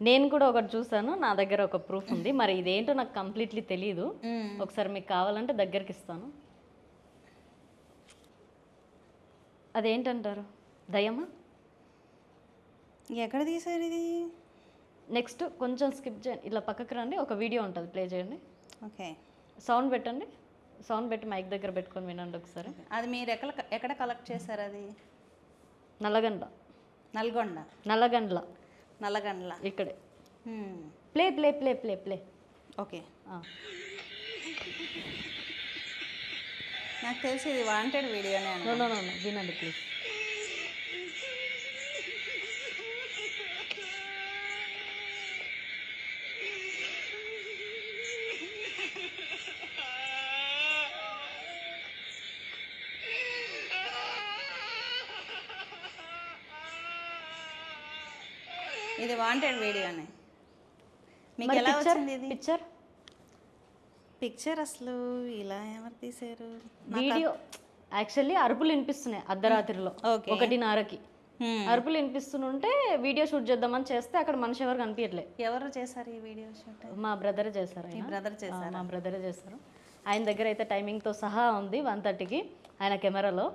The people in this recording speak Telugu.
నేను కూడా ఒకటి చూసాను, నా దగ్గర ఒక ప్రూఫ్ ఉంది. మరి ఇదేంటో నాకు కంప్లీట్లీ తెలియదు. ఒకసారి మీకు కావాలంటే దగ్గరికి ఇస్తాను. అదేంటంటారు? దయ్యమా? ఎక్కడ తీసారు ఇది? నెక్స్ట్ కొంచెం స్కిప్ చేయండి, ఇలా పక్కకి రండి. ఒక వీడియో ఉంటుంది, ప్లే చేయండి. ఓకే, సౌండ్ పెట్టండి. సౌండ్ పెట్టి మైక్ దగ్గర పెట్టుకొని వినండి ఒకసారి. అది మీరు ఎక్కడ కలెక్ట్ చేశారు? అది నల్లగండ్ల. నల్గొండ? నల్లగండ్ల ఇక్కడే. మ్మ్. Play play play play play. Okay, నాకు తెలిసి ఇది వాంటెడ్ వీడియోనే నో నో నో నో, వినండి ప్లీజ్. ఇది వాంటెడ్ వీడియోనే. మీకు ఎలా వచ్చింది ఇది పిక్చర్? పిక్చర్ అసలు ఇలా ఎవరు తీశారు? వీడియో యాక్చువల్లీ అరుపులు వినిపిస్తున్నాయి అర్ధరాత్రిలో, 1:30కి అరుపులు వినిపిస్తుంటే వీడియో షూట్ చేద్దామని చేస్తే అక్కడ మనిషి ఎవరు కనిపించట్లే. ఎవరు చేశారు ఈ వీడియో షూట్? మా బ్రదరే చేశారు. మా బ్రదరే చేశారు. ఆయన దగ్గర అయితే టైమింగ్తో సహా ఉంది 1:30కి ఆయన కెమెరాలో.